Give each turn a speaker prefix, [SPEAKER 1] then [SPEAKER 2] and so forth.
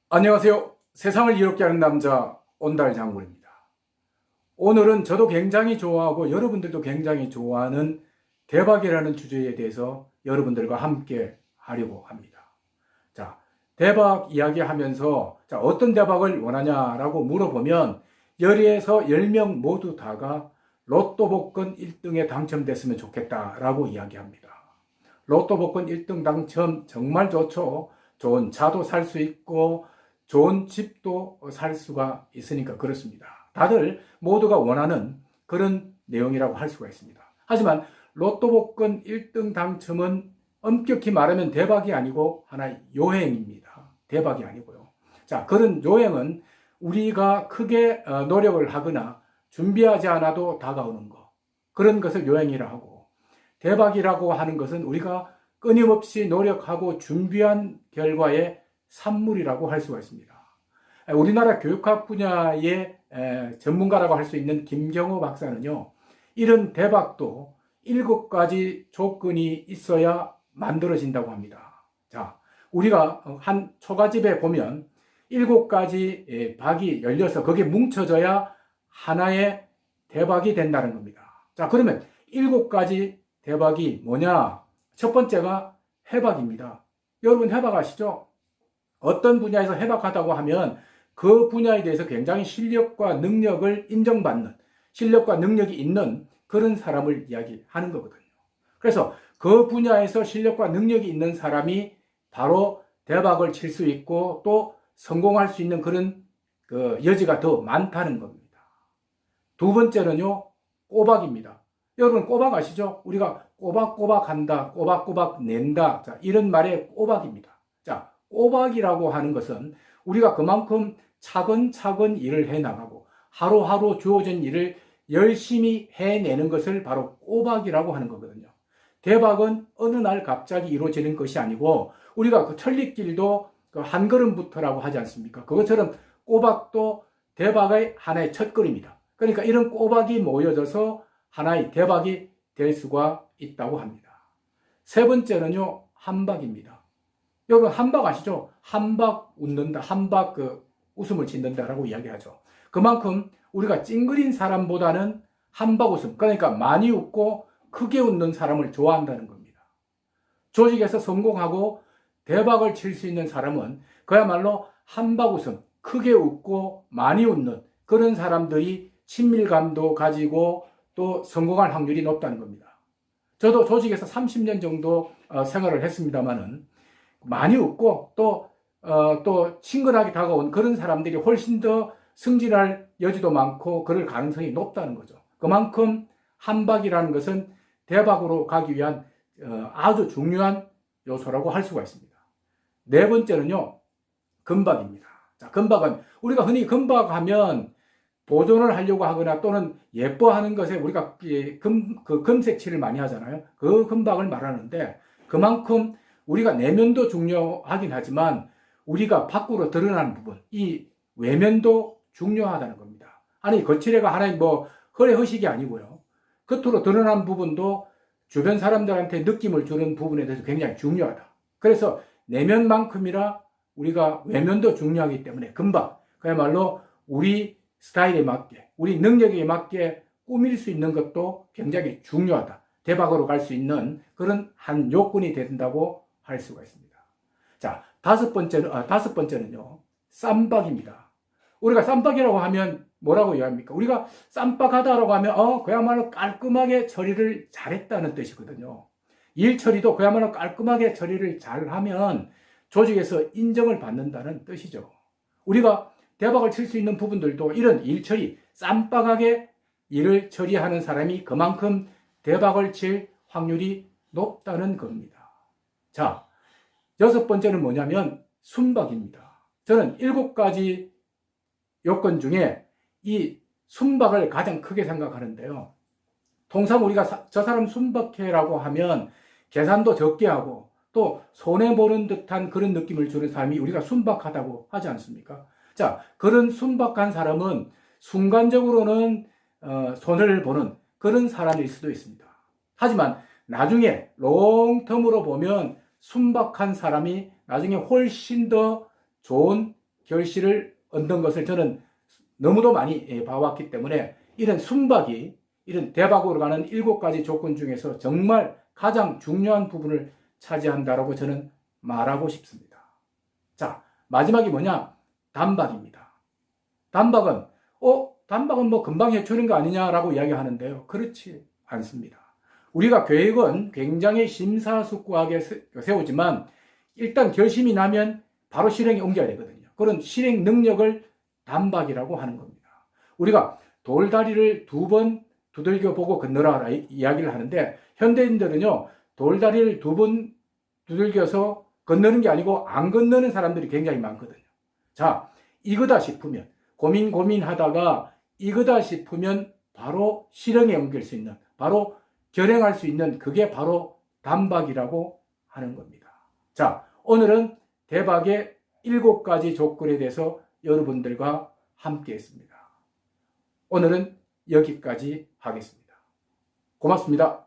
[SPEAKER 1] 안녕하세요. 세상을 이롭게 하는 남자 온달 장군입니다. 오늘은 저도 굉장히 좋아하고 여러분들도 굉장히 좋아하는 대박이라는 주제에 대해서 여러분들과 함께 하려고 합니다. 자, 대박 이야기하면서 어떤 대박을 원하냐라고 물어보면 10에서 10명 모두 다가 로또 복권 1등에 당첨됐으면 좋겠다라고 이야기합니다. 로또 복권 1등 당첨 정말 좋죠. 좋은 차도 살 수 있고 좋은 집도 살 수가 있으니까 그렇습니다. 다들 모두가 원하는 그런 내용이라고 할 수가 있습니다. 하지만 로또 복권 1등 당첨은 엄격히 말하면 대박이 아니고 하나의 요행입니다. 대박이 아니고요. 자, 그런 요행은 우리가 크게 노력을 하거나 준비하지 않아도 다가오는 것. 그런 것을 요행이라 하고, 대박이라고 하는 것은 우리가 끊임없이 노력하고 준비한 결과의 산물이라고 할 수가 있습니다. 우리나라 교육학 분야의 전문가라고 할 수 있는 김경호 박사는요, 이런 대박도 7가지 조건이 있어야 만들어진다고 합니다. 자, 우리가 한 초가집에 보면 7가지 박이 열려서 거기에 뭉쳐져야 하나의 대박이 된다는 겁니다. 자, 그러면 7가지 대박이 뭐냐? 첫 번째가 해박입니다. 여러분 해박 아시죠? 어떤 분야에서 해박하다고 하면 그 분야에 대해서 굉장히 실력과 능력을 인정받는, 실력과 능력이 있는 그런 사람을 이야기하는 거거든요. 그래서 그 분야에서 실력과 능력이 있는 사람이 바로 대박을 칠 수 있고 또 성공할 수 있는 그런 여지가 더 많다는 겁니다. 두 번째는요, 꼬박입니다. 여러분 꼬박 아시죠? 우리가 꼬박꼬박 한다, 꼬박꼬박 낸다. 자, 이런 말의 꼬박입니다. 자, 꼬박이라고 하는 것은 우리가 그만큼 차근차근 일을 해나가고 하루하루 주어진 일을 열심히 해내는 것을 바로 꼬박이라고 하는 거거든요. 대박은 어느 날 갑자기 이루어지는 것이 아니고 우리가 그 천리길도 한 걸음부터라고 하지 않습니까? 그것처럼 꼬박도 대박의 하나의 첫걸음이다. 그러니까 이런 꼬박이 모여져서 하나의 대박이 될 수가 있다고 합니다. 세 번째는요, 한박입니다. 여러분 한박 아시죠? 한박 웃는다, 한박 웃음을 짓는다라고 이야기하죠. 그만큼 우리가 찡그린 사람보다는 한박 웃음, 그러니까 많이 웃고 크게 웃는 사람을 좋아한다는 겁니다. 조직에서 성공하고 대박을 칠 수 있는 사람은 그야말로 한박 웃음, 크게 웃고 많이 웃는 그런 사람들이 친밀감도 가지고 또 성공할 확률이 높다는 겁니다. 저도 조직에서 30년 정도 생활을 했습니다만은 많이 웃고 또 친근하게 다가온 그런 사람들이 훨씬 더 승진할 여지도 많고 그럴 가능성이 높다는 거죠. 그만큼 한박이라는 것은 대박으로 가기 위한 아주 중요한 요소라고 할 수가 있습니다. 네 번째는요, 금박입니다. 자, 금박은 우리가 흔히 금박하면 보존을 하려고 하거나 또는 예뻐하는 것에 우리가 금색 칠을 많이 하잖아요. 그 금박을 말하는데 그만큼 우리가 내면도 중요하긴 하지만 우리가 밖으로 드러나는 부분, 이 외면도 중요하다는 겁니다. 아니, 거칠애가 하나의 허례허식이 아니고요. 겉으로 드러난 부분도 주변 사람들한테 느낌을 주는 부분에 대해서 굉장히 중요하다. 그래서 내면만큼이나 우리가 외면도 중요하기 때문에 금방 그야말로 우리 스타일에 맞게, 우리 능력에 맞게 꾸밀 수 있는 것도 굉장히 중요하다. 대박으로 갈 수 있는 그런 한 요건이 된다고 할 수가 있습니다. 자, 다섯 번째는요, 쌈박입니다. 우리가 쌈박이라고 하면 뭐라고 이야기합니까? 우리가 쌈박하다라고 하면, 그야말로 깔끔하게 처리를 잘했다는 뜻이거든요. 일 처리도 그야말로 깔끔하게 처리를 잘하면 조직에서 인정을 받는다는 뜻이죠. 우리가 대박을 칠 수 있는 부분들도 이런 일 처리, 쌈박하게 일을 처리하는 사람이 그만큼 대박을 칠 확률이 높다는 겁니다. 자, 여섯 번째는 뭐냐면 순박입니다. 저는 7가지 요건 중에 이 순박을 가장 크게 생각하는데요. 통상 우리가 저 사람 순박해라고 하면 계산도 적게 하고 또 손해보는 듯한 그런 느낌을 주는 사람이 우리가 순박하다고 하지 않습니까? 자, 그런 순박한 사람은 순간적으로는 손해를 보는 그런 사람일 수도 있습니다. 하지만 나중에 롱텀으로 보면 순박한 사람이 나중에 훨씬 더 좋은 결실을 얻는 것을 저는 너무도 많이 봐왔기 때문에 이런 순박이, 이런 대박으로 가는 7가지 조건 중에서 정말 가장 중요한 부분을 차지한다라고 저는 말하고 싶습니다. 자, 마지막이 뭐냐? 단박입니다. 단박은 뭐 금방 해치우는 거 아니냐라고 이야기하는데요. 그렇지 않습니다. 우리가 계획은 굉장히 심사숙고하게 세우지만 일단 결심이 나면 바로 실행에 옮겨야 되거든요. 그런 실행 능력을 단박이라고 하는 겁니다. 우리가 돌다리를 2번 두들겨 보고 건너라 이야기를 하는데 현대인들은요, 돌다리를 2번 두들겨서 건너는 게 아니고 안 건너는 사람들이 굉장히 많거든요. 자, 이거다 싶으면 고민하다가 이거다 싶으면 바로 실행에 옮길 수 있는, 바로 결행할 수 있는, 그게 바로 단박이라고 하는 겁니다. 자, 오늘은 대박의 7가지 조건에 대해서 여러분들과 함께 했습니다. 오늘은 여기까지 하겠습니다. 고맙습니다.